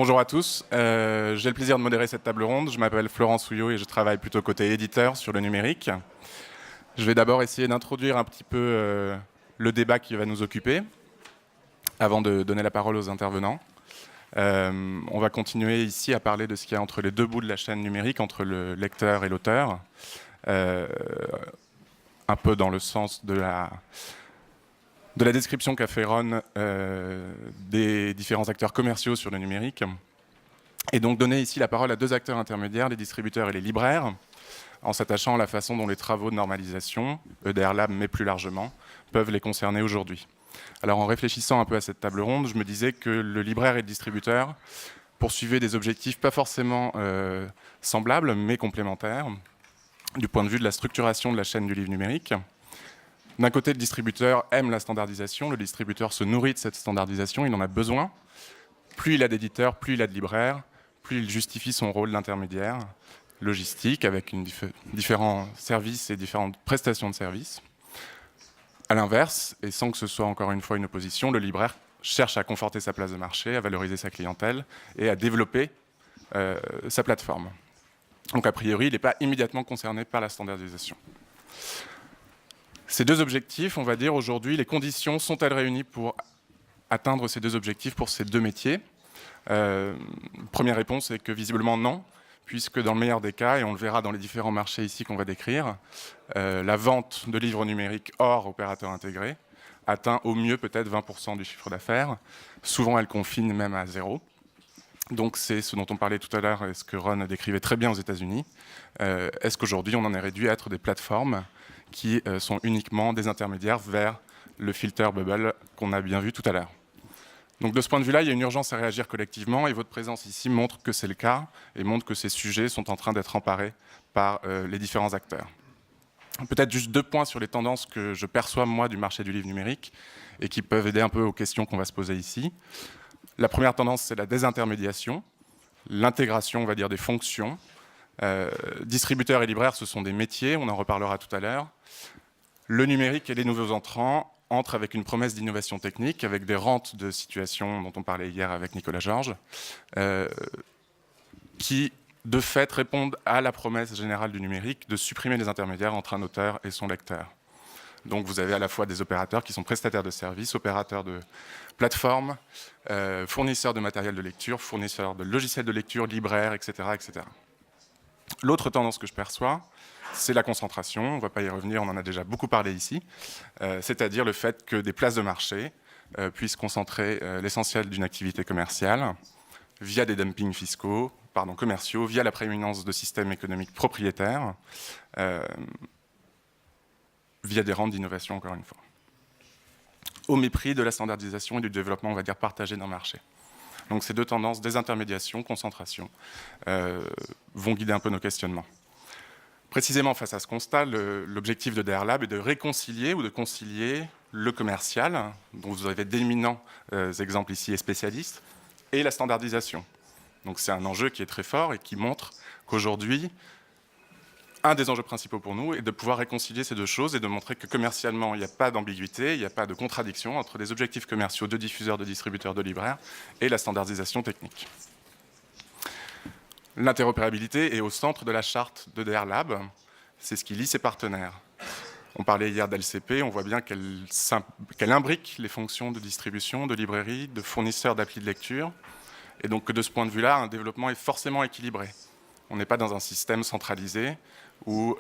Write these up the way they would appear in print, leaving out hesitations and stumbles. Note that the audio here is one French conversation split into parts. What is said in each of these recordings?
Bonjour à tous, j'ai le plaisir de modérer cette table ronde. Je m'appelle Florent Souillot et je travaille plutôt côté éditeur sur le numérique. Je vais d'abord essayer d'introduire un petit peu le débat qui va nous occuper avant de donner la parole aux intervenants. On va continuer ici à parler de ce qu'il y a entre les deux bouts de la chaîne numérique, entre le lecteur et l'auteur, un peu dans le sens de la description qu'a fait Ron des différents acteurs commerciaux sur le numérique. Et donc donner ici la parole à deux acteurs intermédiaires, les distributeurs et les libraires, en s'attachant à la façon dont les travaux de normalisation, EDR Lab mais plus largement, peuvent les concerner aujourd'hui. Alors en réfléchissant un peu à cette table ronde, je me disais que le libraire et le distributeur poursuivaient des objectifs pas forcément semblables, mais complémentaires, du point de vue de la structuration de la chaîne du livre numérique. D'un côté, le distributeur aime la standardisation, le distributeur se nourrit de cette standardisation, il en a besoin. Plus il a d'éditeurs, plus il a de libraires, plus il justifie son rôle d'intermédiaire logistique avec différents services et différentes prestations de services. À l'inverse, et sans que ce soit encore une fois une opposition, le libraire cherche à conforter sa place de marché, à valoriser sa clientèle et à développer sa plateforme. Donc a priori, il n'est pas immédiatement concerné par la standardisation. Ces deux objectifs, on va dire aujourd'hui, les conditions sont-elles réunies pour atteindre ces deux objectifs pour ces deux métiers? Première réponse est que visiblement non, puisque dans le meilleur des cas, et on le verra dans les différents marchés ici qu'on va décrire, la vente de livres numériques hors opérateur intégré atteint au mieux peut-être 20% du chiffre d'affaires. Souvent, elle confine même à zéro. Donc c'est ce dont on parlait tout à l'heure et ce que Ron décrivait très bien aux États-Unis. Est-ce qu'aujourd'hui, on en est réduit à être des plateformes qui sont uniquement des intermédiaires vers le filter bubble qu'on a bien vu tout à l'heure. Donc de ce point de vue-là, il y a une urgence à réagir collectivement et votre présence ici montre que c'est le cas et montre que ces sujets sont en train d'être emparés par les différents acteurs. Peut-être juste deux points sur les tendances que je perçois moi du marché du livre numérique et qui peuvent aider un peu aux questions qu'on va se poser ici. La première tendance, c'est la désintermédiation, l'intégration, on va dire, des fonctions. Distributeurs et libraires, ce sont des métiers, on en reparlera tout à l'heure. Le numérique et les nouveaux entrants entrent avec une promesse d'innovation technique, avec des rentes de situation dont on parlait hier avec Nicolas Georges, qui, de fait, répondent à la promesse générale du numérique de supprimer les intermédiaires entre un auteur et son lecteur. Donc vous avez à la fois des opérateurs qui sont prestataires de services, opérateurs de plateformes, fournisseurs de matériel de lecture, fournisseurs de logiciels de lecture, libraires, etc., etc. L'autre tendance que je perçois, c'est la concentration. On ne va pas y revenir, on en a déjà beaucoup parlé ici. C'est-à-dire le fait que des places de marché puissent concentrer l'essentiel d'une activité commerciale via des dumpings commerciaux, via la prééminence de systèmes économiques propriétaires, via des rentes d'innovation, encore une fois. Au mépris de la standardisation et du développement, on va dire, partagé d'un marché. Donc ces deux tendances, désintermédiation, concentration, vont guider un peu nos questionnements. Précisément face à ce constat, l'objectif de EDR Lab est de réconcilier ou de concilier le commercial, dont vous avez d'éminents exemples ici et spécialistes, et la standardisation. Donc c'est un enjeu qui est très fort et qui montre qu'aujourd'hui, un des enjeux principaux pour nous est de pouvoir réconcilier ces deux choses et de montrer que commercialement, il n'y a pas d'ambiguïté, il n'y a pas de contradiction entre les objectifs commerciaux de diffuseurs, de distributeurs, de libraires et la standardisation technique. L'interopérabilité est au centre de la charte d'EDR Lab. C'est ce qui lie ses partenaires. On parlait hier d'LCP, on voit bien qu'elle imbrique les fonctions de distribution, de librairie, de fournisseurs d'applis de lecture. Et donc que de ce point de vue-là, un développement est forcément équilibré. On n'est pas dans un système centralisé où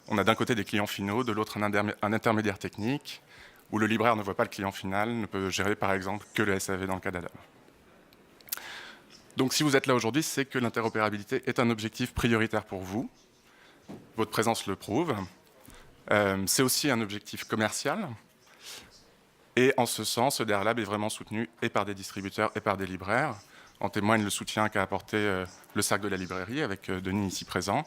on a d'un côté des clients finaux, de l'autre un intermédiaire technique, où le libraire ne voit pas le client final, ne peut gérer par exemple que le SAV dans le cas d'Adam. Donc si vous êtes là aujourd'hui, c'est que l'interopérabilité est un objectif prioritaire pour vous. Votre présence le prouve. C'est aussi un objectif commercial. Et en ce sens, EDR Lab est vraiment soutenu et par des distributeurs et par des libraires. En témoigne le soutien qu'a apporté le Cercle de la librairie, avec Denis ici présent,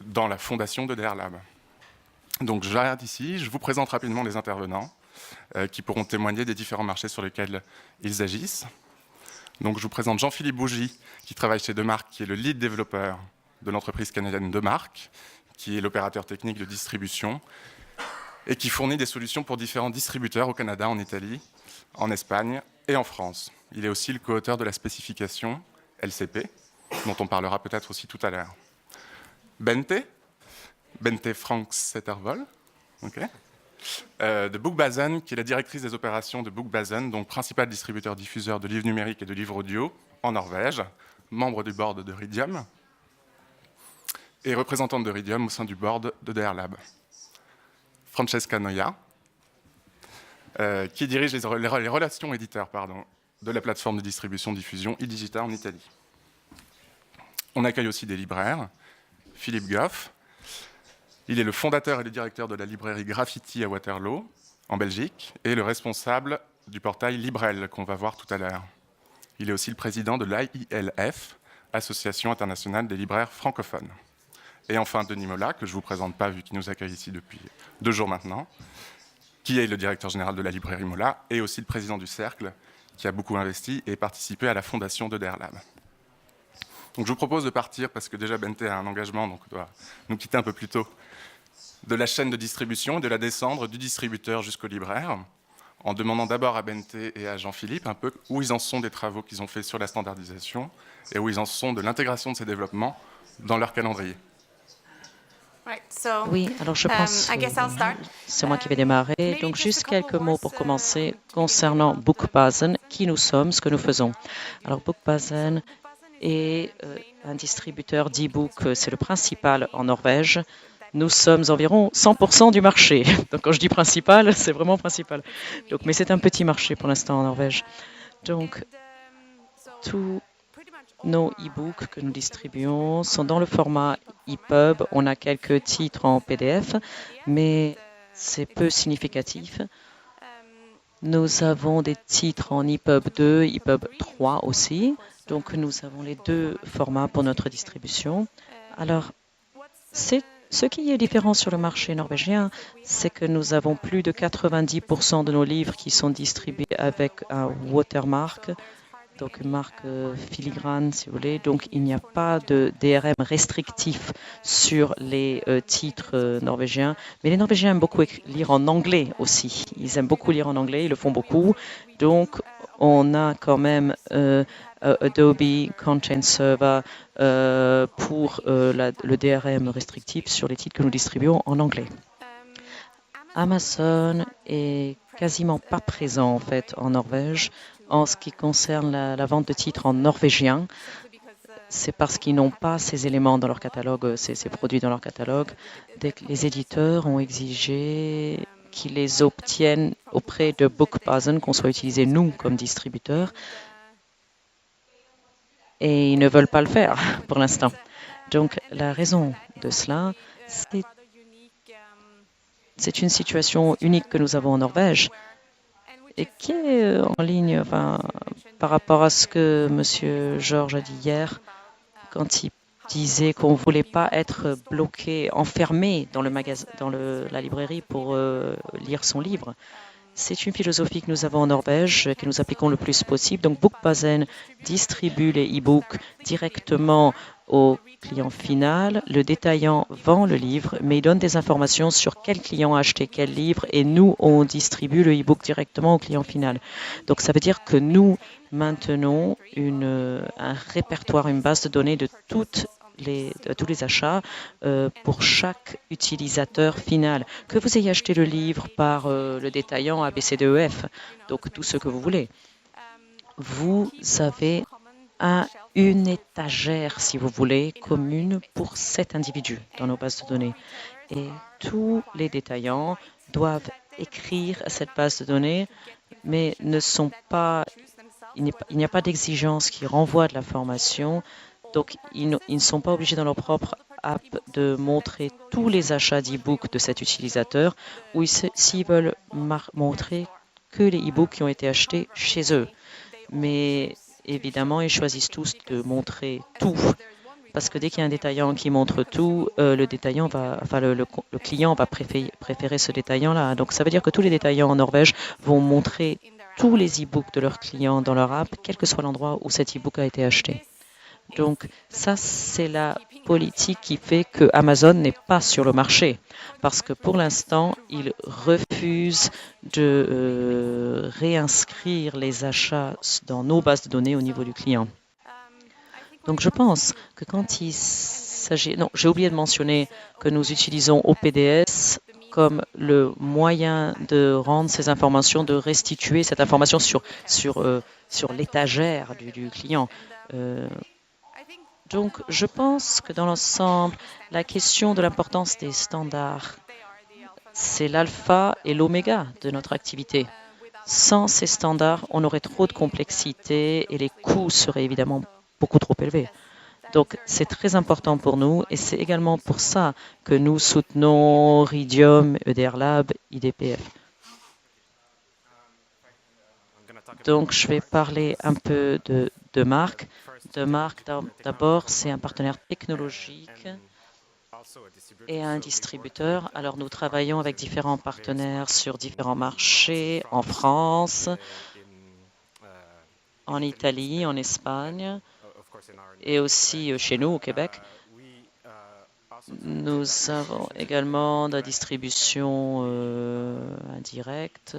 dans la fondation d'EDR Lab. Donc j'arrête ici, je vous présente rapidement les intervenants qui pourront témoigner des différents marchés sur lesquels ils agissent. Donc je vous présente Jean-Philippe Bougie, qui travaille chez Demarc, qui est le lead développeur de l'entreprise canadienne Demarc, qui est l'opérateur technique de distribution, et qui fournit des solutions pour différents distributeurs au Canada, en Italie, en Espagne et en France. Il est aussi le co-auteur de la spécification LCP, dont on parlera peut-être aussi tout à l'heure. Bente Frank Settervold, de Bookbazen, qui est la directrice des opérations de Bookbazen, donc principal distributeur diffuseur de livres numériques et de livres audio en Norvège, membre du board de Ridium et représentante de Ridium au sein du board de DR Lab. Francesca Noia, qui dirige les relations éditeurs de la plateforme de distribution-diffusion eDigita en Italie. On accueille aussi des libraires. Philippe Goff, il est le fondateur et le directeur de la librairie Graffiti à Waterloo, en Belgique, et le responsable du portail Librel, qu'on va voir tout à l'heure. Il est aussi le président de l'AILF, Association internationale des libraires francophones. Et enfin, Denis Mola, que je ne vous présente pas, vu qu'il nous accueille ici depuis 2 jours maintenant, qui est le directeur général de la librairie Mola, et aussi le président du Cercle, qui a beaucoup investi et participé à la fondation de DR Lab. Donc je vous propose de partir, parce que déjà Bente a un engagement, donc on doit nous quitter un peu plus tôt, de la chaîne de distribution et de la descendre du distributeur jusqu'au libraire, en demandant d'abord à Bente et à Jean-Philippe un peu où ils en sont des travaux qu'ils ont faits sur la standardisation et où ils en sont de l'intégration de ces développements dans leur calendrier. Oui, alors je pense c'est moi qui vais démarrer. Donc juste quelques mots pour commencer concernant Bookbazen, qui nous sommes, ce que nous faisons. Alors Bookbazen est un distributeur d'e-book, c'est le principal en Norvège. Nous sommes environ 100% du marché. Donc quand je dis principal, c'est vraiment principal. Donc, mais c'est un petit marché pour l'instant en Norvège. Donc tous nos e-books que nous distribuons sont dans le format EPUB. On a quelques titres en PDF, mais c'est peu significatif. Nous avons des titres en EPUB 2, EPUB 3 aussi. Donc nous avons les 2 formats pour notre distribution. Alors, ce qui est différent sur le marché norvégien, c'est que nous avons plus de 90% de nos livres qui sont distribués avec un watermark, donc une marque filigrane, si vous voulez. Donc, il n'y a pas de DRM restrictif sur les titres norvégiens. Mais les Norvégiens aiment beaucoup lire en anglais aussi. Ils aiment beaucoup lire en anglais, ils le font beaucoup. Donc, on a quand même Adobe Content Server pour le DRM restrictif sur les titres que nous distribuons en anglais. Amazon est quasiment pas présent en fait en Norvège en ce qui concerne la vente de titres en norvégien. C'est parce qu'ils n'ont pas ces éléments dans leur catalogue, ces produits dans leur catalogue. Dès que les éditeurs ont exigé qu'ils les obtiennent auprès de Bookbazen, qu'on soit utilisé nous comme distributeurs, et ils ne veulent pas le faire pour l'instant. Donc la raison de cela, c'est une situation unique que nous avons en Norvège et qui est en ligne par rapport à ce que M. Georges a dit hier quand il disait qu'on ne voulait pas être bloqué, enfermé dans la librairie pour lire son livre. C'est une philosophie que nous avons en Norvège, que nous appliquons le plus possible. Donc Bookbazen distribue les e-books directement au client final. Le détaillant vend le livre, mais il donne des informations sur quel client a acheté quel livre et nous, on distribue le e-book directement au client final. Donc ça veut dire que nous maintenons un répertoire, une base de données de tous les achats pour chaque utilisateur final. Que vous ayez acheté le livre par le détaillant ABCDEF, donc tout ce que vous voulez, vous avez une étagère, si vous voulez, commune pour cet individu dans nos bases de données. Et tous les détaillants doivent écrire à cette base de données, mais il n'y a pas d'exigence qui renvoie de la formation. Donc, ils ne sont pas obligés dans leur propre app de montrer tous les achats d'e-book de cet utilisateur ou s'ils veulent montrer que les e-books qui ont été achetés chez eux. Mais évidemment, ils choisissent tous de montrer tout. Parce que dès qu'il y a un détaillant qui montre tout, le client va préférer ce détaillant-là. Donc, ça veut dire que tous les détaillants en Norvège vont montrer tous les e-books de leurs clients dans leur app, quel que soit l'endroit où cet e-book a été acheté. Donc ça, c'est la politique qui fait que Amazon n'est pas sur le marché. Parce que pour l'instant, ils refusent de réinscrire les achats dans nos bases de données au niveau du client. Donc je pense que quand il s'agit... Non, j'ai oublié de mentionner que nous utilisons OPDS comme le moyen de rendre ces informations, de restituer cette information sur l'étagère du client. Donc je pense que dans l'ensemble, la question de l'importance des standards, c'est l'alpha et l'oméga de notre activité. Sans ces standards, on aurait trop de complexité et les coûts seraient évidemment beaucoup trop élevés. Donc, c'est très important pour nous et c'est également pour ça que nous soutenons Ridium, EDR Lab, IDPF. Donc, je vais parler un peu de Marc. De Marc, d'abord, c'est un partenaire technologique et un distributeur. Alors, nous travaillons avec différents partenaires sur différents marchés, en France, en Italie, en Espagne, et aussi chez nous au Québec. Nous avons également de la distribution indirecte.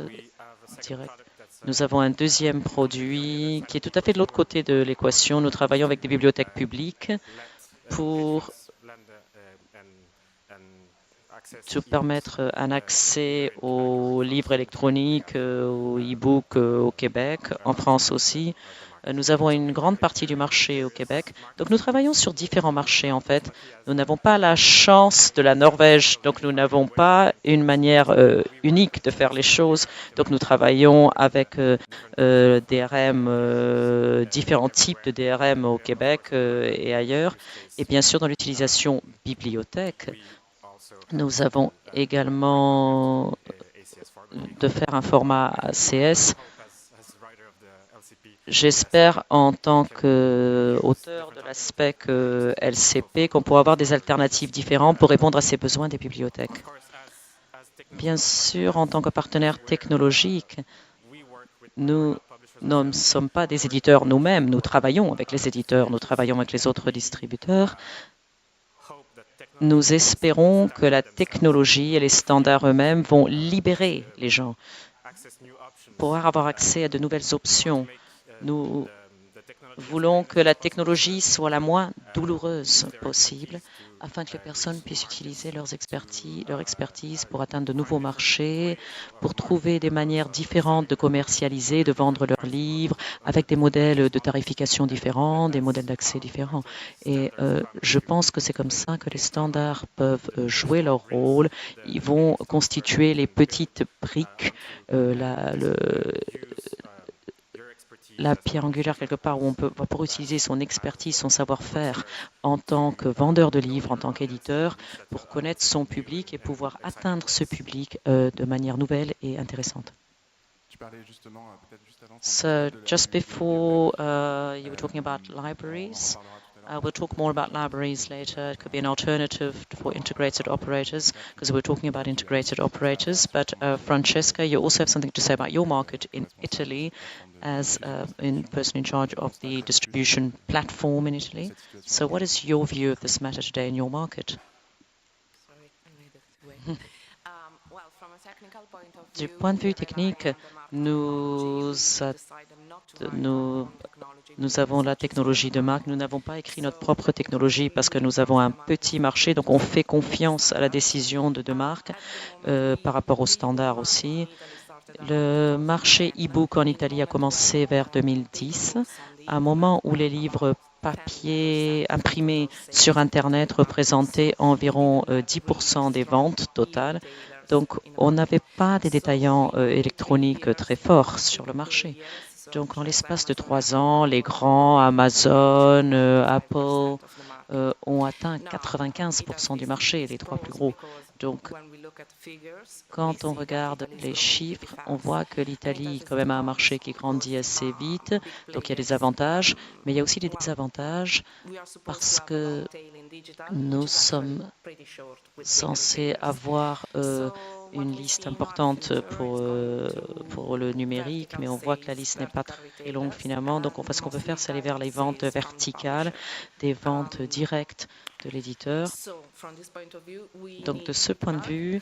Nous avons un deuxième produit qui est tout à fait de l'autre côté de l'équation. Nous travaillons avec des bibliothèques publiques pour permettre un accès aux livres électroniques, aux e-books au Québec, en France aussi. Nous avons une grande partie du marché au Québec. Donc, nous travaillons sur différents marchés, en fait. Nous n'avons pas la chance de la Norvège, donc nous n'avons pas une manière unique de faire les choses. Donc, nous travaillons avec DRM, différents types de DRM au Québec et ailleurs. Et bien sûr, dans l'utilisation bibliothèque, nous avons également de faire un format ACS. J'espère, en tant qu'auteur de l'aspect LCP, qu'on pourra avoir des alternatives différentes pour répondre à ces besoins des bibliothèques. Bien sûr, en tant que partenaire technologique, nous ne sommes pas des éditeurs nous-mêmes. Nous travaillons avec les éditeurs, nous travaillons avec les autres distributeurs. Nous espérons que la technologie et les standards eux-mêmes vont libérer les gens pour avoir accès à de nouvelles options. Nous voulons que la technologie soit la moins douloureuse possible afin que les personnes puissent utiliser leur expertise pour atteindre de nouveaux marchés, pour trouver des manières différentes de commercialiser, de vendre leurs livres, avec des modèles de tarification différents, des modèles d'accès différents. Et je pense que c'est comme ça que les standards peuvent jouer leur rôle. Ils vont constituer les petites briques, la pierre angulaire quelque part où on va pouvoir utiliser son expertise, son savoir-faire en tant que vendeur de livres, en tant qu'éditeur, pour connaître son public et pouvoir atteindre ce public de manière nouvelle et intéressante. So just before you were talking about libraries. We'll talk more about libraries later. It could be an alternative for integrated operators because we're talking about integrated operators. But Francesca, you also have something to say about your market in Italy as person in charge of the distribution platform in Italy. So what is your view of this matter today in your market? Du point de vue technique, nous avons la technologie de marque. Nous n'avons pas écrit notre propre technologie parce que nous avons un petit marché. Donc, on fait confiance à la décision de marque par rapport aux standards aussi. Le marché e-book en Italie a commencé vers 2010, à un moment où les livres papier imprimés sur Internet représentaient environ 10% des ventes totales. Donc, on n'avait pas des détaillants électroniques très forts sur le marché. Donc, en l'espace de 3 ans, les grands, Amazon, Apple, ont atteint 95% du marché, les 3 plus gros. Donc, quand on regarde les chiffres, on voit que l'Italie, quand même, a un marché qui grandit assez vite. Donc, il y a des avantages, mais il y a aussi des désavantages parce que nous sommes censés avoir une liste importante pour le numérique, mais on voit que la liste n'est pas très longue finalement. Donc, ce qu'on peut faire, c'est aller vers les ventes verticales, des ventes directes de l'éditeur. Donc, de ce point de vue,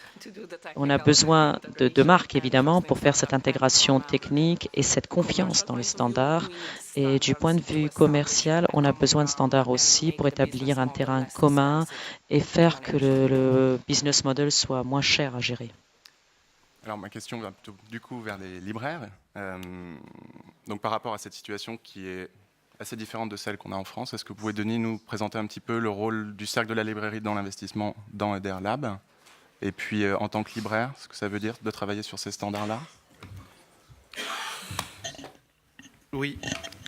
on a besoin de marques, évidemment, pour faire cette intégration technique et cette confiance dans les standards. Et du point de vue commercial, on a besoin de standards aussi pour établir un terrain commun et faire que le business model soit moins cher à gérer. Alors, ma question va plutôt du coup vers les libraires. Donc, par rapport à cette situation qui est assez différente de celle qu'on a en France, est-ce que vous pouvez, Denis, nous présenter un petit peu le rôle du cercle de la librairie dans l'investissement dans Eder Lab? Et puis, en tant que libraire, ce que ça veut dire de travailler sur ces standards-là? Oui,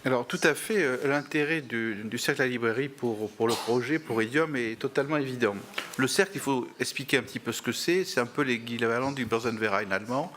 alors tout à fait, l'intérêt du cercle à la librairie pour le projet, pour Idiom, est totalement évident. Le cercle, il faut expliquer un petit peu ce que c'est un peu l'équivalent du Börsenverein allemand.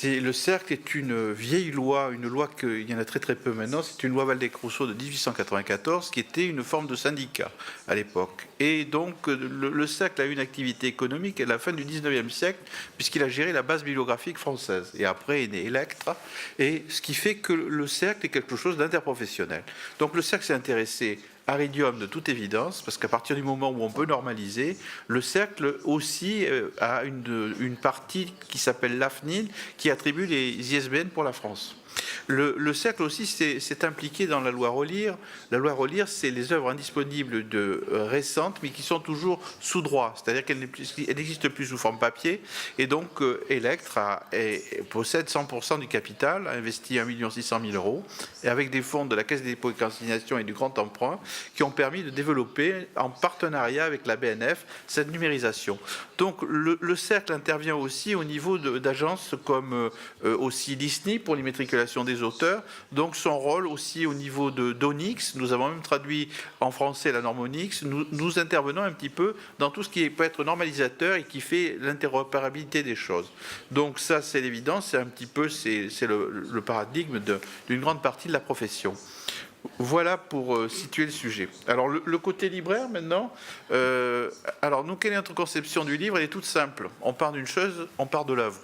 Le cercle est une vieille loi, une loi qu'il y en a très très peu maintenant, c'est une loi Waldeck-Rousseau de 1894 qui était une forme de syndicat à l'époque. Et donc le cercle a eu une activité économique à la fin du 19e siècle puisqu'il a géré la base bibliographique française. Et après est né Electra, et ce qui fait que le cercle est quelque chose d'interprofessionnel. Donc le cercle s'est intéressé à Iridium de toute évidence, parce qu'à partir du moment où on peut normaliser, le cercle aussi a une partie qui s'appelle l'AFNIL, qui attribue les ISBN pour la France. Le cercle aussi s'est impliqué dans la loi Relire. La loi Relire, c'est les œuvres indisponibles récentes, mais qui sont toujours sous droit, c'est-à-dire qu'elles n'existent plus sous forme papier. Et donc, Electra possède 100% du capital, a investi 1 600 000 €, et avec des fonds de la Caisse des dépôts et consignations et du Grand Emprunt, qui ont permis de développer, en partenariat avec la BNF, cette numérisation. Donc, le cercle intervient aussi au niveau d'agences comme aussi Disney pour l'immatriculation des auteurs, donc son rôle aussi au niveau d'Onyx, nous avons même traduit en français la norme Onyx, nous intervenons un petit peu dans tout ce qui peut être normalisateur et qui fait l'interopérabilité des choses. Donc ça, c'est l'évidence, c'est un petit peu le paradigme d'une grande partie de la profession. Voilà pour situer le sujet. Alors le côté libraire maintenant, alors nous, quelle est notre conception du livre? Elle est toute simple. On part d'une chose, on part de l'œuvre.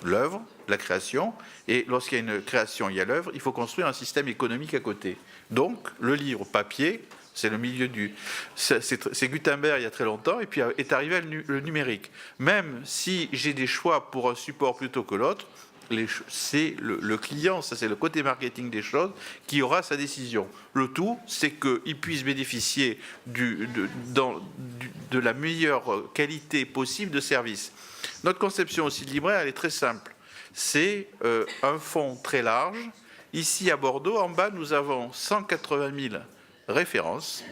L'œuvre, la création, et lorsqu'il y a une création, il y a l'œuvre, il faut construire un système économique à côté. Donc, le livre papier, c'est le milieu c'est Gutenberg il y a très longtemps, et puis est arrivé le numérique. Même si j'ai des choix pour un support plutôt que l'autre, c'est le client, ça c'est le côté marketing des choses, qui aura sa décision. Le tout, c'est qu'il puisse bénéficier de la meilleure qualité possible de service. Notre conception aussi de libraire, elle est très simple. C'est un fond très large. Ici, à Bordeaux, en bas, nous avons 180 000 références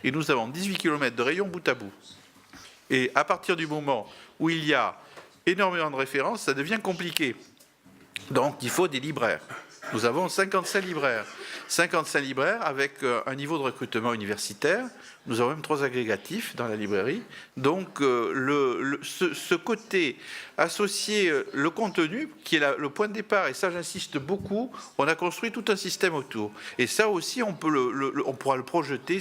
et nous avons 18 km de rayon bout à bout. Et à partir du moment où il y a énormément de références, ça devient compliqué. Donc, il faut des libraires. Nous avons 55 libraires. 55 libraires avec un niveau de recrutement universitaire. Nous avons même 3 agrégatifs dans la librairie. Donc, ce côté associé, le contenu, qui est le point de départ, et ça j'insiste beaucoup, on a construit tout un système autour. Et ça aussi, on pourra le projeter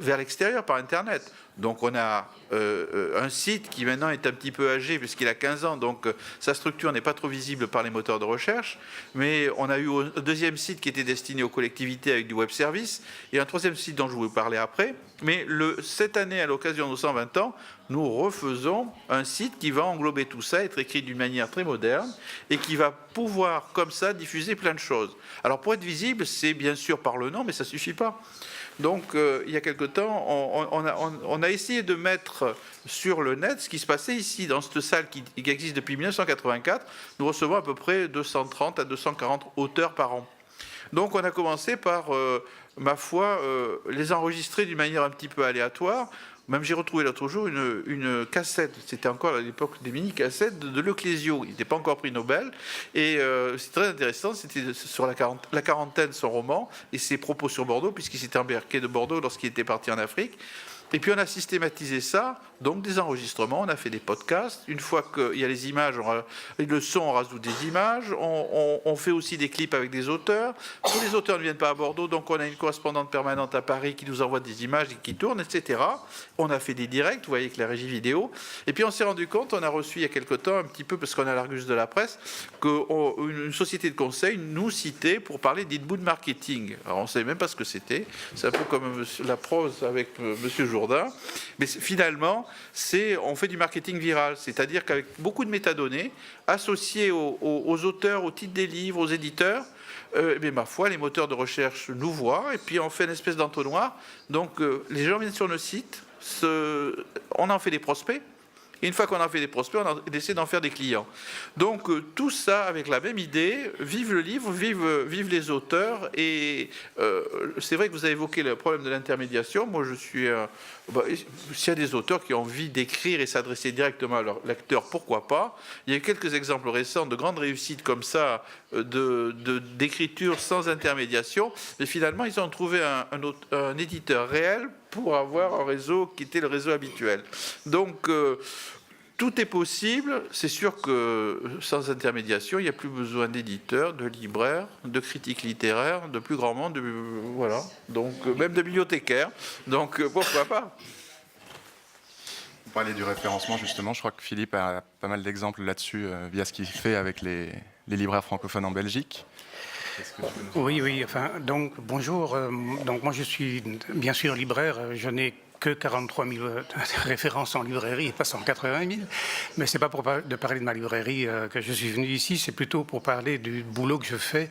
vers l'extérieur par Internet. Donc on a un site qui maintenant est un petit peu âgé puisqu'il a 15 ans, donc sa structure n'est pas trop visible par les moteurs de recherche, mais on a eu un deuxième site qui était destiné aux collectivités avec du web service, et un troisième site dont je vais vous parler après. Mais cette année, à l'occasion de nos 120 ans, nous refaisons un site qui va englober tout ça, être écrit d'une manière très moderne, et qui va pouvoir comme ça diffuser plein de choses. Alors pour être visible, c'est bien sûr par le nom, mais ça ne suffit pas. Donc, il y a quelque temps, on a essayé de mettre sur le net ce qui se passait ici, dans cette salle qui existe depuis 1984. Nous recevons à peu près 230 à 240 auteurs par an. Donc, on a commencé par, ma foi, les enregistrer d'une manière un petit peu aléatoire. Même j'ai retrouvé l'autre jour une cassette, c'était encore à l'époque des mini-cassettes de Leclésio, il n'était pas encore prix Nobel, et c'est très intéressant, c'était sur la quarantaine, son roman, et ses propos sur Bordeaux, puisqu'il s'était embarqué de Bordeaux lorsqu'il était parti en Afrique. Et puis on a systématisé ça, donc des enregistrements, on a fait des podcasts. Une fois qu'il y a les images, le son, on rajoute des images. On fait aussi des clips avec des auteurs. Tous les auteurs ne viennent pas à Bordeaux, donc on a une correspondante permanente à Paris qui nous envoie des images et qui tourne, etc. On a fait des directs, vous voyez, avec la régie vidéo. Et puis on s'est rendu compte, on a reçu il y a quelque temps, un petit peu, parce qu'on a l'Argus de la presse, qu'une société de conseil nous citait pour parler d'inbound marketing. Alors on ne savait même pas ce que c'était. C'est un peu comme la prose avec M. Jourdain. Mais finalement, on fait du marketing viral. C'est-à-dire qu'avec beaucoup de métadonnées, associées aux auteurs, aux titres des livres, aux éditeurs, mais ma foi, les moteurs de recherche nous voient, et puis on fait une espèce d'entonnoir. Donc les gens viennent sur le site, on en fait des prospects. Et une fois qu'on a fait des prospects, on essaie d'en faire des clients. Donc tout ça avec la même idée, vive le livre, vive les auteurs. Et c'est vrai que vous avez évoqué le problème de l'intermédiation. Moi, je suis... s'il y a des auteurs qui ont envie d'écrire et s'adresser directement à leur lecteur, pourquoi pas. Il y a eu quelques exemples récents de grandes réussites comme ça, d'écriture sans intermédiation. Mais finalement, ils ont trouvé un éditeur réel pour avoir un réseau qui était le réseau habituel. Donc... tout est possible. C'est sûr que sans intermédiation, il n'y a plus besoin d'éditeurs, de libraires, de critiques littéraires, de plus grand monde, voilà. Donc même de bibliothécaires. Donc pourquoi pas. Vous parlez du référencement justement. Je crois que Philippe a pas mal d'exemples là-dessus via ce qu'il fait avec les libraires francophones en Belgique. Oui. Enfin, donc bonjour. Donc moi je suis bien sûr libraire. Je n'ai que 43 000 références en librairie et pas 180 000. Mais ce n'est pas pour parler de ma librairie que je suis venu ici, c'est plutôt pour parler du boulot que je fais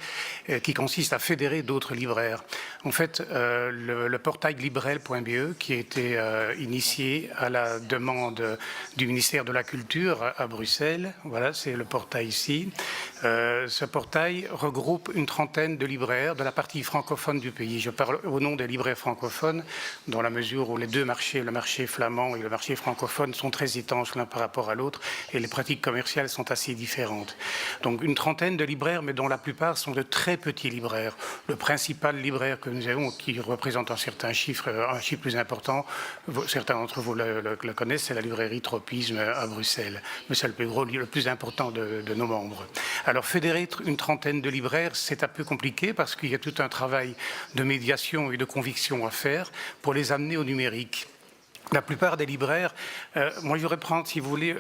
qui consiste à fédérer d'autres libraires. En fait, le portail librel.be qui a été initié à la demande du ministère de la Culture à Bruxelles, voilà, c'est le portail ici. Ce portail regroupe une trentaine de libraires de la partie francophone du pays. Je parle au nom des libraires francophones, dans la mesure où les deux marchés, le marché flamand et le marché francophone, sont très étanches l'un par rapport à l'autre et les pratiques commerciales sont assez différentes. Donc une trentaine de libraires, mais dont la plupart sont de très petits libraires. Le principal libraire que nous avons, qui représente un certain chiffre, un chiffre plus important, certains d'entre vous le connaissent, c'est la librairie Tropisme à Bruxelles. Mais c'est le plus gros, le plus important de nos membres. Alors fédérer une trentaine de libraires, c'est un peu compliqué parce qu'il y a tout un travail de médiation et de conviction à faire pour les amener au numérique. La plupart des libraires, moi je voudrais prendre, si vous voulez,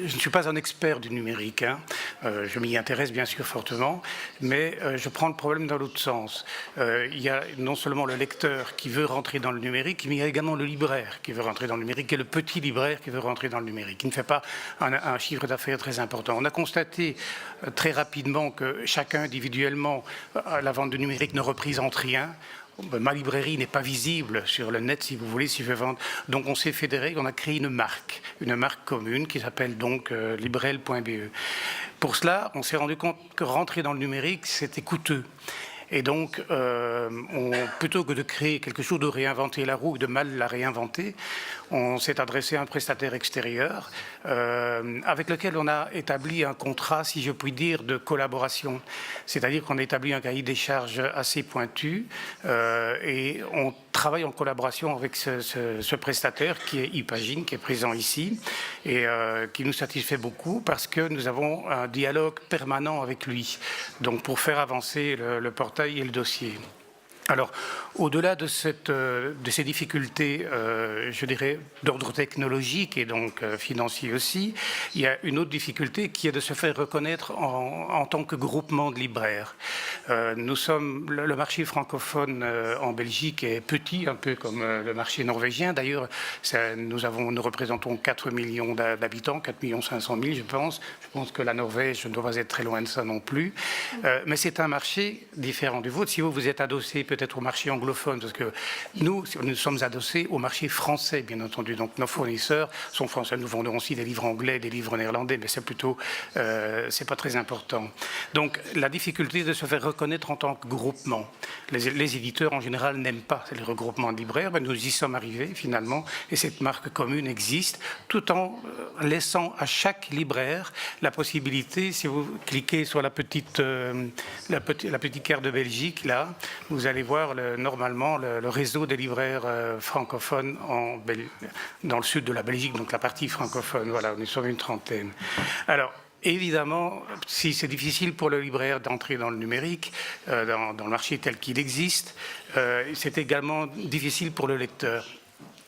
je ne suis pas un expert du numérique, hein, je m'y intéresse bien sûr fortement, mais je prends le problème dans l'autre sens. Il y a non seulement le lecteur qui veut rentrer dans le numérique, mais il y a également le libraire qui veut rentrer dans le numérique, et le petit libraire qui veut rentrer dans le numérique, qui ne fait pas un chiffre d'affaires très important. On a constaté très rapidement que chacun individuellement, la vente du numérique ne représente rien. Ma librairie n'est pas visible sur le net, si vous voulez, si je veux vendre. Donc on s'est fédéré, on a créé une marque commune qui s'appelle donc librel.be. Pour cela, on s'est rendu compte que rentrer dans le numérique, c'était coûteux. Et donc, plutôt que de créer quelque chose, de réinventer la roue, de mal la réinventer, on s'est adressé à un prestataire extérieur avec lequel on a établi un contrat, si je puis dire, de collaboration. C'est-à-dire qu'on a établi un cahier des charges assez pointu et on travaille en collaboration avec ce prestataire qui est Ipagine, qui est présent ici et qui nous satisfait beaucoup parce que nous avons un dialogue permanent avec lui. Donc, pour faire avancer le portail et le dossier. Alors, au-delà de ces difficultés, je dirais, d'ordre technologique et donc financier aussi, il y a une autre difficulté qui est de se faire reconnaître en tant que groupement de libraires. Nous sommes, le marché francophone en Belgique est petit, un peu comme le marché norvégien. D'ailleurs, nous représentons 4 millions d'habitants, 4 500 000, je pense. Je pense que la Norvège ne doit pas être très loin de ça non plus. Mais c'est un marché différent du vôtre. Si vous êtes adossé peut-être au marché anglophone, parce que nous sommes adossés au marché français, bien entendu. Donc nos fournisseurs sont français. Nous vendons aussi des livres anglais, des livres néerlandais, mais c'est plutôt, c'est pas très important. Donc la difficulté de se faire reconnaître en tant que groupement. Les éditeurs en général n'aiment pas les regroupements de libraires, mais nous y sommes arrivés finalement, et cette marque commune existe, tout en laissant à chaque libraire la possibilité, si vous cliquez sur la petite carte de Belgique, là, vous allez allez voir normalement le réseau des libraires francophones dans le sud de la Belgique, donc la partie francophone. Voilà, nous sommes une trentaine. Alors, évidemment, si c'est difficile pour le libraire d'entrer dans le numérique, dans le marché tel qu'il existe, c'est également difficile pour le lecteur.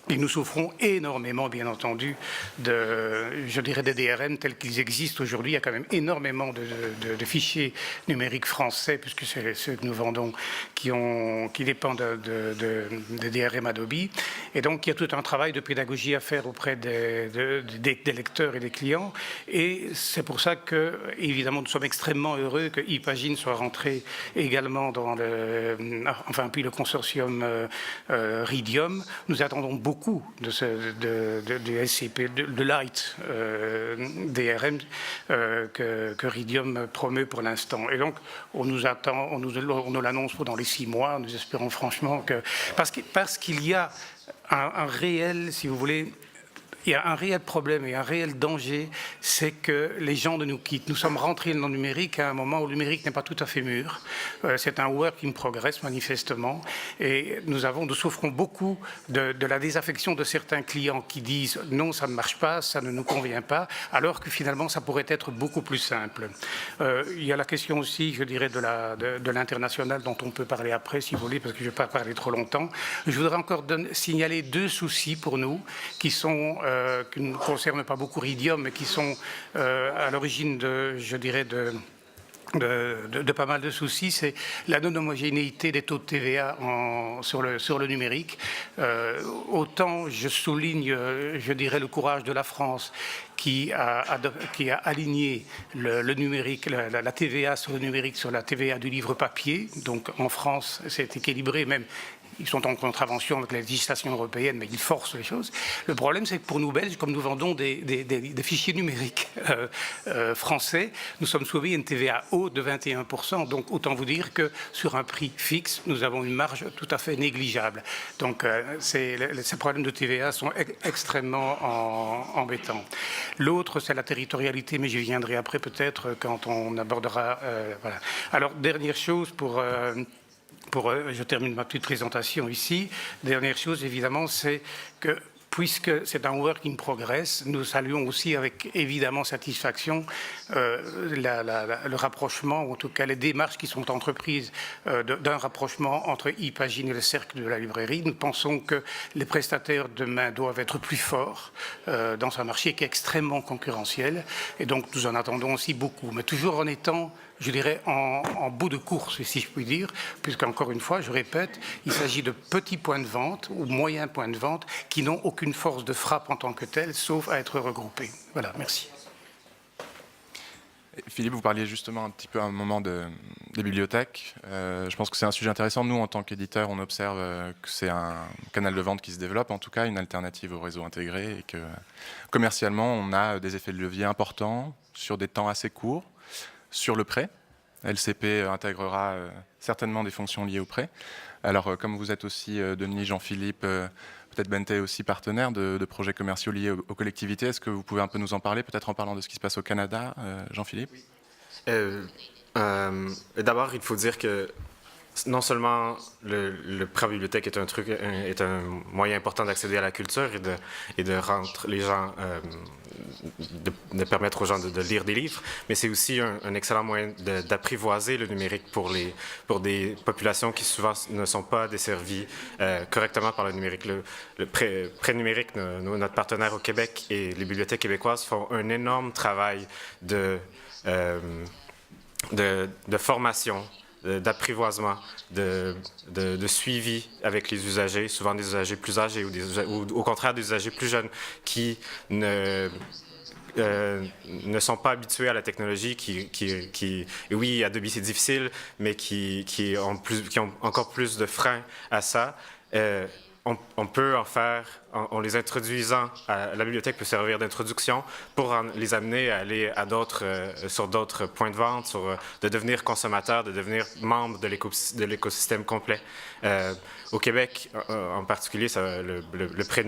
Et nous souffrons énormément, bien entendu, je dirais des DRM tels qu'ils existent aujourd'hui. Il y a quand même énormément de fichiers numériques français, puisque c'est ceux que nous vendons, qui dépendent de DRM Adobe. Et donc, il y a tout un travail de pédagogie à faire auprès des lecteurs et des clients. Et c'est pour ça que, évidemment, nous sommes extrêmement heureux que ePagine soit rentré également dans puis le consortium Ridium. Nous attendons beaucoup du SCP, de Light DRM que Ridium promeut pour l'instant. Et donc, on nous attend, on nous l'annonce dans les 6 mois. Nous espérons franchement que... Parce qu'il y a un réel, si vous voulez... Il y a un réel problème et un réel danger, c'est que les gens nous quittent. Nous sommes rentrés dans le numérique à un moment où le numérique n'est pas tout à fait mûr. C'est un work in progress, manifestement. Et nous souffrons beaucoup de la désaffection de certains clients qui disent « non, ça ne marche pas, ça ne nous convient pas », alors que finalement, ça pourrait être beaucoup plus simple. Il y a la question aussi, je dirais, de l'international dont on peut parler après, si vous voulez, parce que je ne vais pas parler trop longtemps. Je voudrais encore signaler 2 soucis pour nous qui ne concernent pas beaucoup Ridium, mais qui sont à l'origine de pas mal de soucis. C'est la non-homogénéité des taux de TVA sur le numérique. Autant je souligne, je dirais, le courage de la France qui a aligné le numérique, la TVA sur le numérique sur la TVA du livre papier. Donc en France, c'est équilibré, même. Ils sont en contravention avec la législation européenne, mais ils forcent les choses. Le problème, c'est que pour nous, Belges, comme nous vendons des fichiers numériques français, nous sommes soumis à une TVA haute de 21%. Donc, autant vous dire que sur un prix fixe, nous avons une marge tout à fait négligeable. Donc, ces problèmes de TVA sont extrêmement embêtants. L'autre, c'est la territorialité, mais j'y viendrai après peut-être quand on abordera... voilà. Alors, dernière chose je termine ma petite présentation ici. Dernière chose, évidemment, c'est que puisque c'est un work in progress, nous saluons aussi avec évidemment satisfaction le rapprochement, ou en tout cas les démarches qui sont entreprises d'un rapprochement entre ePagine et le cercle de la librairie. Nous pensons que les prestataires demain doivent être plus forts dans un marché qui est extrêmement concurrentiel. Et donc nous en attendons aussi beaucoup, mais toujours en étant, je dirais, en bout de course, si je puis dire, puisqu'encore une fois, je répète, il s'agit de petits points de vente ou moyens points de vente qui n'ont aucune force de frappe en tant que telle, sauf à être regroupés. Voilà, merci. Philippe, vous parliez justement un petit peu à un moment des bibliothèques. Je pense que c'est un sujet intéressant. Nous, en tant qu'éditeurs, on observe que c'est un canal de vente qui se développe, en tout cas, une alternative au réseau intégré, et que commercialement, on a des effets de levier importants sur des temps assez courts. Sur le prêt, LCP intégrera certainement des fonctions liées au prêt. Alors, comme vous êtes aussi, Denis, Jean-Philippe, peut-être Bente aussi partenaire de projets commerciaux liés aux collectivités, est-ce que vous pouvez un peu nous en parler, peut-être en parlant de ce qui se passe au Canada, Jean-Philippe? D'abord, il faut dire que non seulement le prêt à bibliothèque est un moyen important d'accéder à la culture et de rendre les gens, de permettre aux gens de lire des livres, mais c'est aussi un excellent moyen d'apprivoiser le numérique pour des populations qui souvent ne sont pas desservies correctement par le numérique. Le prêt numérique, notre partenaire au Québec et les bibliothèques québécoises font un énorme travail de formation, d'apprivoisement, de suivi avec les usagers, souvent des usagers plus âgés ou au contraire des usagers plus jeunes qui ne sont pas habitués à la technologie, oui, Adobe c'est difficile, mais qui ont encore plus de freins à ça. On peut en faire en les introduisant la bibliothèque peut servir d'introduction pour les amener à aller à sur d'autres points de vente, de devenir consommateur, de devenir membre de l'écosystème complet. Au Québec, en particulier, le prêt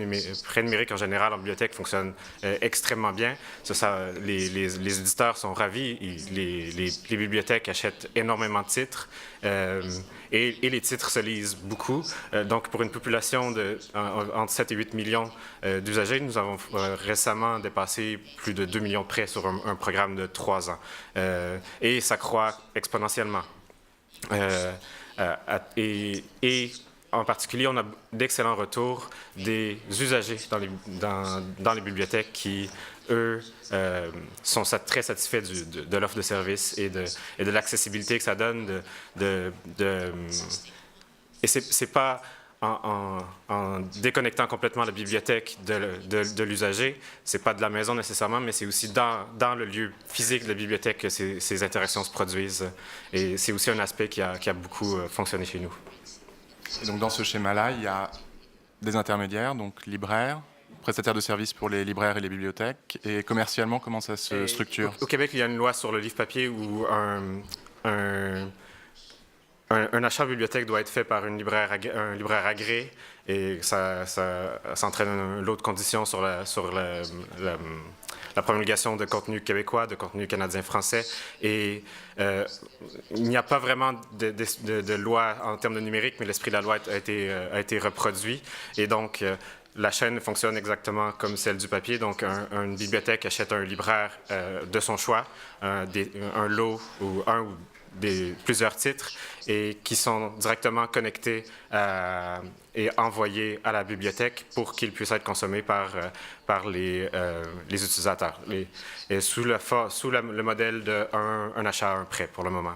numérique en général en bibliothèque fonctionne extrêmement bien. Les éditeurs sont ravis. Les bibliothèques achètent énormément de titres et les titres se lisent beaucoup. Donc, pour une population entre 7 et 8 millions d'usagers, nous avons récemment dépassé plus de 2 millions de prêts sur un programme de 3 ans. Et ça croît exponentiellement. Et en particulier, on a d'excellents retours des usagers dans les bibliothèques qui, eux, sont très satisfaits de l'offre de service et de l'accessibilité que ça donne. Et c'est pas en déconnectant complètement la bibliothèque de l'usager, c'est pas de la maison nécessairement, mais c'est aussi dans le lieu physique de la bibliothèque que ces interactions se produisent. Et c'est aussi un aspect qui a beaucoup fonctionné chez nous. Et donc dans ce schéma-là, il y a des intermédiaires, donc libraires, prestataires de services pour les libraires et les bibliothèques, et commercialement, comment ça se structure? Au Québec, il y a une loi sur le livre papier où un achat en bibliothèque doit être fait par un libraire agréé, et ça entraîne un lot de conditions sur la promulgation de contenu québécois, de contenu canadien-français. Et il n'y a pas vraiment de loi en termes de numérique, mais l'esprit de la loi a été reproduit. Et donc, la chaîne fonctionne exactement comme celle du papier. Donc, une bibliothèque achète un libraire de son choix, un lot ou plusieurs titres, et qui sont directement connectés et envoyés à la bibliothèque pour qu'ils puissent être consommés par les utilisateurs. Et sous le modèle d'un achat à un prêt pour le moment.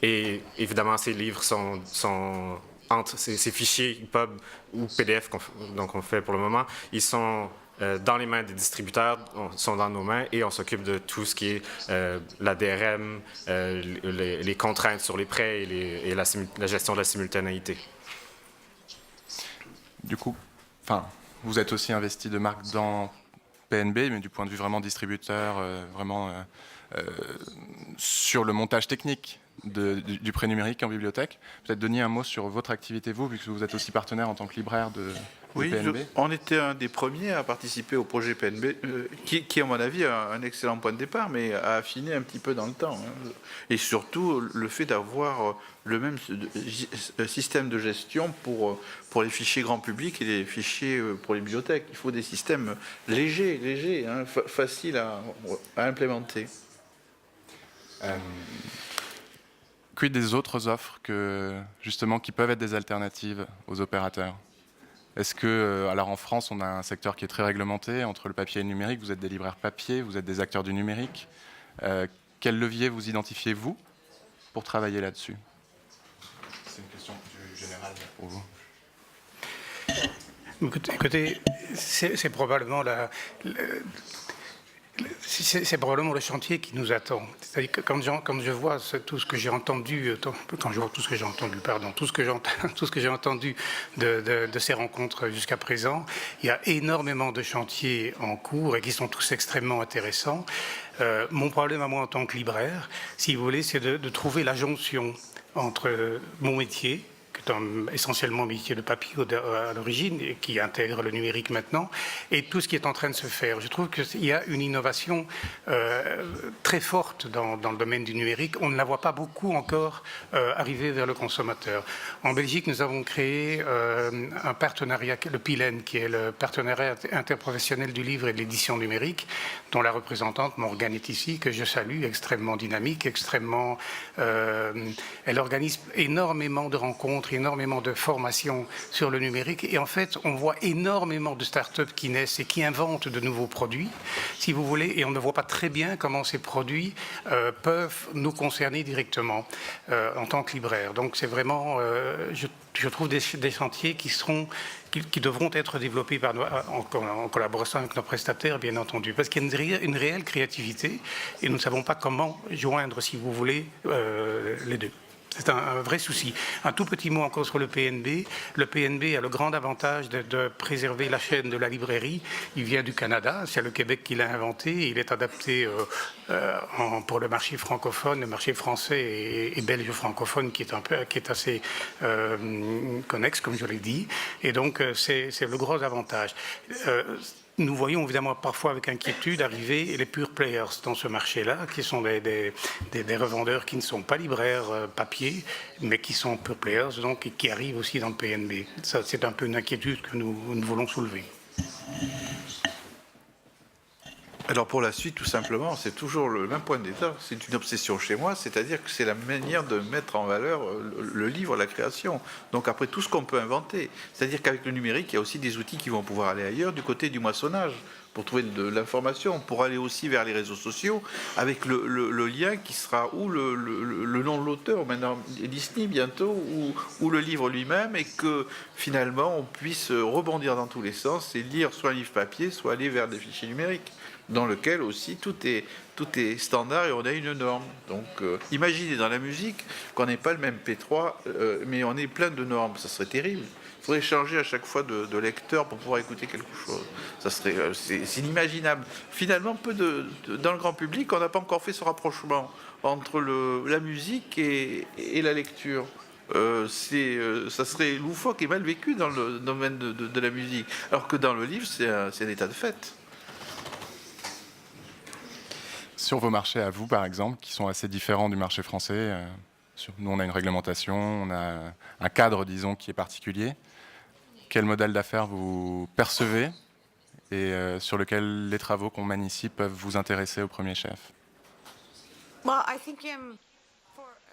Et évidemment, ces livres sont entre ces fichiers EPUB ou PDF qu'on fait pour le moment, ils sont dans les mains des distributeurs, sont dans nos mains, et on s'occupe de tout ce qui est la DRM, les contraintes sur les prêts et la gestion de la simultanéité. Du coup, vous êtes aussi investi de marque dans PNB, mais du point de vue vraiment distributeur, sur le montage technique du prêt numérique en bibliothèque. Peut-être Denis, un mot sur votre activité, puisque vous êtes aussi partenaire en tant que libraire de PNB. On était un des premiers à participer au projet PNB, qui à mon avis, a un excellent point de départ, mais a affiné un petit peu dans le temps. Et surtout, le fait d'avoir le même système de gestion pour les fichiers grand public et les fichiers pour les bibliothèques. Il faut des systèmes légers, faciles à implémenter. Quid des autres offres qui peuvent être des alternatives aux opérateurs? Est-ce que, alors en France, on a un secteur qui est très réglementé entre le papier et le numérique, vous êtes des libraires papier, vous êtes des acteurs du numérique. Quel levier vous identifiez-vous pour travailler là-dessus? C'est une question plus générale pour vous. Écoutez, c'est probablement c'est probablement le chantier qui nous attend. C'est-à-dire que quand je vois tout ce que j'ai entendu, de ces rencontres jusqu'à présent, il y a énormément de chantiers en cours et qui sont tous extrêmement intéressants. Mon problème à moi en tant que libraire, si vous voulez, c'est de trouver la jonction entre mon métier, essentiellement métier de papier à l'origine, et qui intègre le numérique maintenant, et tout ce qui est en train de se faire. Je trouve qu'il y a une innovation très forte dans le domaine du numérique. On ne la voit pas beaucoup encore arriver vers le consommateur. En Belgique, nous avons créé un partenariat, le PILEN, qui est le partenariat interprofessionnel du livre et de l'édition numérique, dont la représentante Morgane est ici, que je salue, extrêmement dynamique, elle organise énormément de rencontres, énormément de formations sur le numérique, et en fait on voit énormément de start-up qui naissent et qui inventent de nouveaux produits, si vous voulez, et on ne voit pas très bien comment ces produits peuvent nous concerner directement en tant que libraire. Donc c'est vraiment, je trouve des chantiers qui devront être développés en collaboration avec nos prestataires, bien entendu, parce qu'il y a une réelle créativité et nous ne savons pas comment joindre, si vous voulez, les deux. C'est un vrai souci. Un tout petit mot encore sur le PNB. Le PNB a le grand avantage de préserver la chaîne de la librairie. Il vient du Canada, c'est le Québec qui l'a inventé. Il est adapté pour le marché francophone, le marché français et belge francophone qui est assez connexe, comme je l'ai dit. Et donc, c'est le gros avantage. Nous voyons évidemment parfois avec inquiétude arriver les pure players dans ce marché-là, qui sont des revendeurs qui ne sont pas libraires papier, mais qui sont pure players, donc qui arrivent aussi dans le PNB. Ça, c'est un peu une inquiétude que nous voulons soulever. Alors pour la suite, tout simplement, c'est toujours le même point d'état, c'est une obsession chez moi, c'est-à-dire que c'est la manière de mettre en valeur le livre, la création. Donc après, tout ce qu'on peut inventer. C'est-à-dire qu'avec le numérique, il y a aussi des outils qui vont pouvoir aller ailleurs, du côté du moissonnage, pour trouver de l'information, pour aller aussi vers les réseaux sociaux, avec le lien qui sera ou le nom de l'auteur, maintenant Disney bientôt, ou le livre lui-même, et que finalement on puisse rebondir dans tous les sens et lire soit un livre papier, soit aller vers des fichiers numériques, dans lequel aussi tout est standard et on a une norme. Donc imaginez dans la musique qu'on n'ait pas le même P3, mais on est plein de normes, ça serait terrible. Il faudrait changer à chaque fois de lecteur pour pouvoir écouter quelque chose. Ça serait, c'est inimaginable. Finalement, dans le grand public, on n'a pas encore fait ce rapprochement entre la musique et la lecture. Ça serait loufoque et mal vécu dans le domaine de la musique, alors que dans le livre, c'est un état de fait. Sur vos marchés à vous, par exemple, qui sont assez différents du marché français, nous, on a une réglementation, on a un cadre, disons, qui est particulier. Quel modèle d'affaires vous percevez et sur lequel les travaux qu'on mène ici peuvent vous intéresser au premier chef?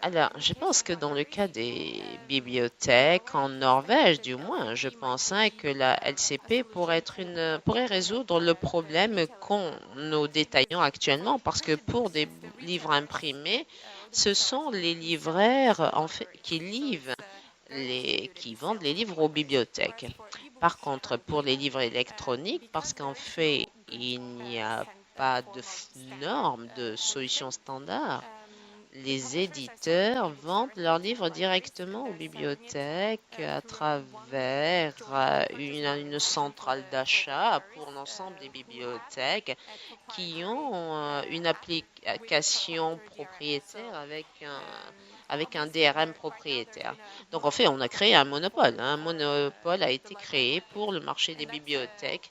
Alors, je pense que dans le cas des bibliothèques, en Norvège du moins, je pense que la LCP pourrait résoudre le problème qu'ont nos détaillants actuellement, parce que pour des livres imprimés, ce sont les libraires en fait, qui vendent les livres aux bibliothèques. Par contre, pour les livres électroniques, parce qu'en fait, il n'y a pas de normes, de solutions standards, les éditeurs vendent leurs livres directement aux bibliothèques à travers une centrale d'achat pour l'ensemble des bibliothèques qui ont une application propriétaire avec un DRM propriétaire. Donc en fait, on a créé un monopole. Un monopole a été créé pour le marché des bibliothèques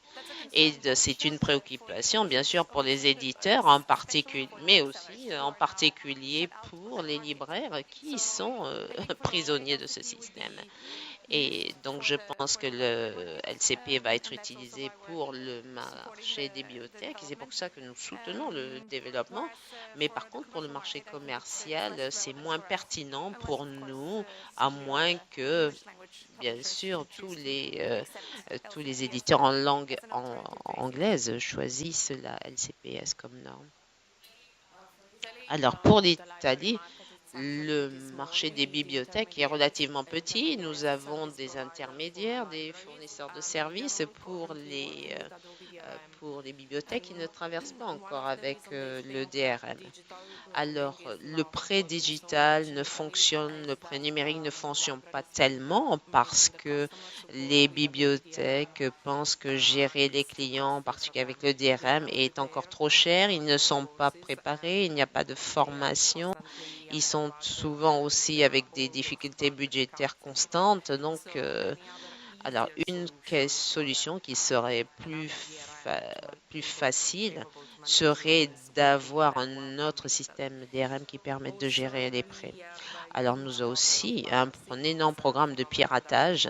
et c'est une préoccupation, bien sûr, pour les éditeurs en particulier, mais aussi en particulier pour les libraires qui sont prisonniers de ce système. Et donc, je pense que le LCP va être utilisé pour le marché des bibliothèques. C'est pour ça que nous soutenons le développement. Mais par contre, pour le marché commercial, c'est moins pertinent pour nous, à moins que, bien sûr, tous les éditeurs en langue anglaise choisissent la LCPS comme norme. Alors, pour l'Italie, le marché des bibliothèques est relativement petit. Nous avons des intermédiaires, des fournisseurs de services pour les bibliothèques qui ne traversent pas encore avec le DRM. Alors, le prêt digital le prêt numérique ne fonctionne pas tellement parce que les bibliothèques pensent que gérer les clients, en particulier avec le DRM, est encore trop cher. Ils ne sont pas préparés, il n'y a pas de formation. Ils sont souvent aussi avec des difficultés budgétaires constantes. Donc, alors, une solution qui serait plus facile serait d'avoir un autre système DRM qui permette de gérer les prêts. Alors, nous avons aussi un énorme programme de piratage.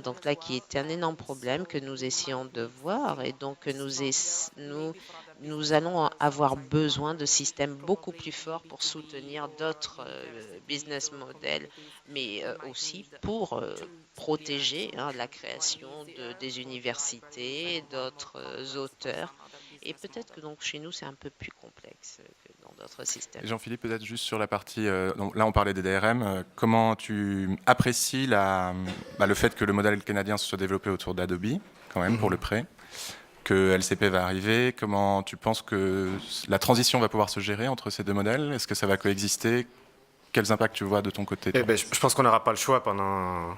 Donc là, qui est un énorme problème que nous essayons de voir. Et donc, nous allons avoir besoin de systèmes beaucoup plus forts pour soutenir d'autres business models, mais aussi pour protéger la création des universités, d'autres auteurs. Et peut-être que donc chez nous, c'est un peu plus complexe que dans d'autres systèmes. Jean-Philippe, peut-être juste sur la partie... donc là, on parlait des DRM. Comment tu apprécies le fait que le modèle canadien se soit développé autour d'Adobe, quand même, pour le prêt, que LCP va arriver? Comment tu penses que la transition va pouvoir se gérer entre ces deux modèles? Est-ce que ça va coexister? quels impacts tu vois de ton côté? Je pense qu'on n'aura pas le choix pendant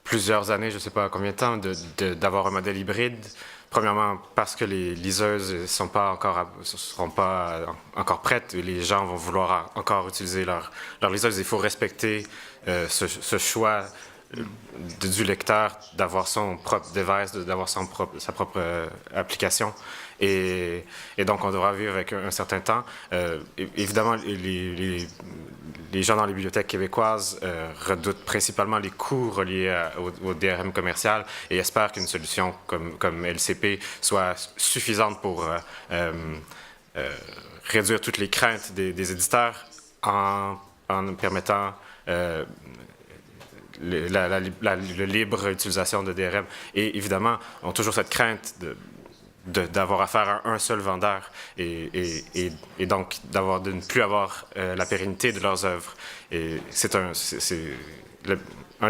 plusieurs années, je ne sais pas combien de temps, d'avoir un modèle hybride. Premièrement, parce que les liseuses ne seront pas encore prêtes. Les gens vont vouloir encore utiliser leur liseuse. Il faut respecter ce choix du lecteur d'avoir son propre device, d'avoir sa propre application. Et donc, on devra vivre avec un certain temps. Évidemment, les gens dans les bibliothèques québécoises redoutent principalement les coûts reliés au DRM commercial et espèrent qu'une solution comme LCP soit suffisante pour réduire toutes les craintes des éditeurs en permettant le libre utilisation de DRM. Et évidemment, ont toujours cette crainte d'avoir affaire à un seul vendeur et donc de ne plus avoir la pérennité de leurs œuvres. Et c'est un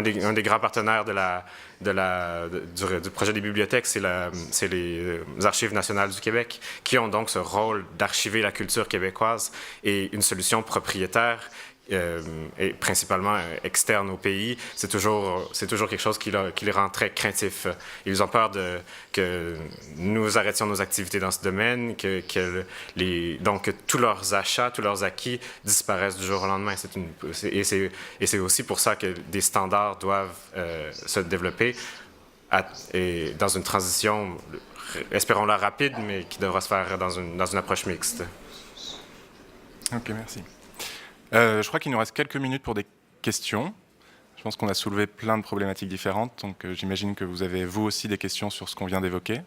des grands partenaires du projet des bibliothèques, c'est les Archives nationales du Québec, qui ont donc ce rôle d'archiver la culture québécoise, et une solution propriétaire et principalement externe au pays, c'est toujours quelque chose qui les rend très craintifs. Ils ont peur que nous arrêtions nos activités dans ce domaine, que tous leurs achats, tous leurs acquis disparaissent du jour au lendemain. Et c'est aussi pour ça que des standards doivent se développer et dans une transition, espérons-la rapide, mais qui devra se faire dans une approche mixte. Ok, merci. Je crois qu'il nous reste quelques minutes pour des questions. Je pense qu'on a soulevé plein de problématiques différentes, donc j'imagine que vous avez, vous aussi, des questions sur ce qu'on vient d'évoquer.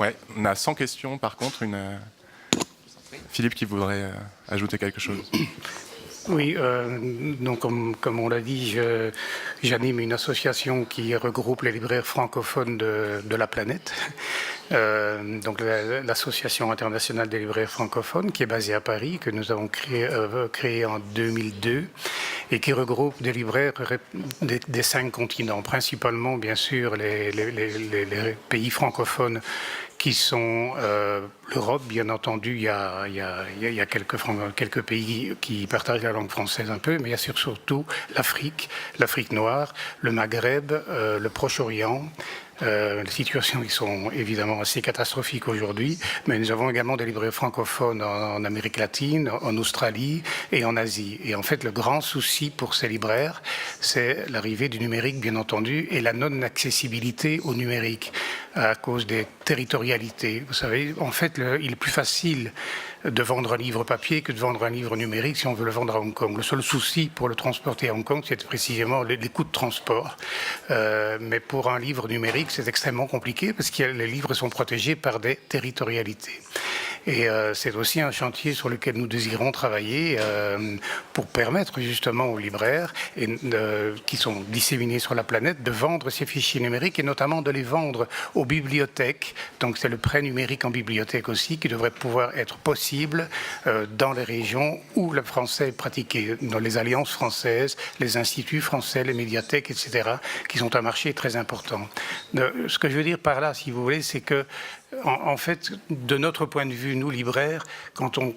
Ouais, on a 100 questions, par contre, Philippe qui voudrait ajouter quelque chose. Oui, donc comme on l'a dit, j'anime une association qui regroupe les libraires francophones de la planète. Donc l'Association internationale des libraires francophones, qui est basée à Paris, que nous avons créée en 2002, et qui regroupe des libraires des 5 continents, principalement bien sûr les pays francophones qui sont l'Europe, bien entendu. Il y a quelques pays qui partagent la langue française un peu, mais il y a surtout l'Afrique noire, le Maghreb, le Proche-Orient. Les situations qui sont évidemment assez catastrophiques aujourd'hui, mais nous avons également des libraires francophones en Amérique latine, en Australie et en Asie. Et en fait, le grand souci pour ces libraires, c'est l'arrivée du numérique, bien entendu, et la non-accessibilité au numérique à cause des territorialités. Vous savez, en fait, il est plus facile de vendre un livre papier que de vendre un livre numérique si on veut le vendre à Hong Kong. Le seul souci pour le transporter à Hong Kong, c'est précisément les coûts de transport. Mais pour un livre numérique, c'est extrêmement compliqué parce que les livres sont protégés par des territorialités. Et c'est aussi un chantier sur lequel nous désirons travailler pour permettre justement aux libraires qui sont disséminés sur la planète de vendre ces fichiers numériques et notamment de les vendre aux bibliothèques. Donc c'est le prêt numérique en bibliothèque aussi qui devrait pouvoir être possible dans les régions où le français est pratiqué, dans les alliances françaises, les instituts français, les médiathèques, etc., qui sont un marché très important. Ce que je veux dire par là, si vous voulez, c'est que en fait, de notre point de vue, nous, libraires, quand on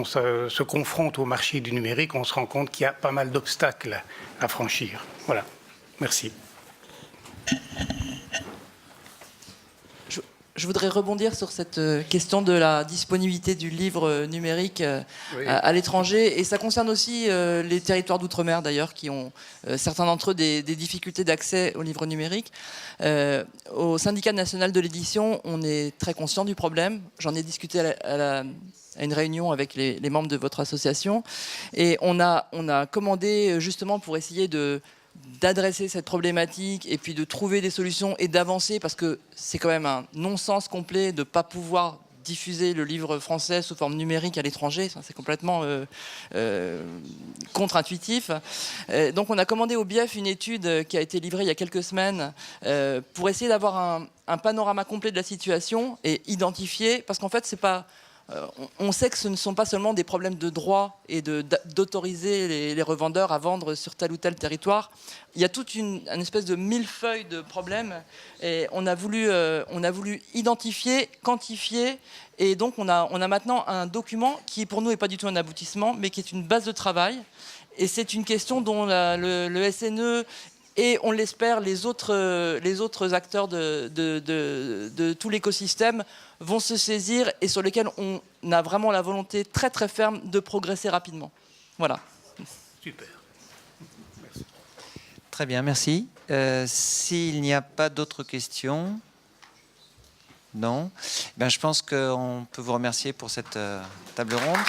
se confronte au marché du numérique, on se rend compte qu'il y a pas mal d'obstacles à franchir. Voilà. Merci. Je voudrais rebondir sur cette question de la disponibilité du livre numérique à l'étranger. Et ça concerne aussi les territoires d'outre-mer, d'ailleurs, qui ont, certains d'entre eux, des difficultés d'accès au livre numérique. Au syndicat national de l'édition, on est très conscient du problème. J'en ai discuté à une réunion avec les membres de votre association. Et on a commandé justement pour essayer d'adresser cette problématique et puis de trouver des solutions et d'avancer, parce que c'est quand même un non-sens complet de ne pas pouvoir diffuser le livre français sous forme numérique à l'étranger. C'est complètement contre-intuitif. Donc on a commandé au BIEF une étude qui a été livrée il y a quelques semaines pour essayer d'avoir un panorama complet de la situation et identifier, parce qu'en fait c'est pas... on sait que ce ne sont pas seulement des problèmes de droit et d'autoriser les revendeurs à vendre sur tel ou tel territoire. Il y a toute une espèce de millefeuille de problèmes et on a voulu identifier, quantifier, et donc on a maintenant un document qui pour nous n'est pas du tout un aboutissement, mais qui est une base de travail. Et c'est une question dont le SNE et on l'espère les autres acteurs de tout l'écosystème vont se saisir et sur lesquels on a vraiment la volonté très très ferme de progresser rapidement. Voilà. Super. Merci. Très bien, merci. S'il n'y a pas d'autres questions, non, je pense qu'on peut vous remercier pour cette table ronde.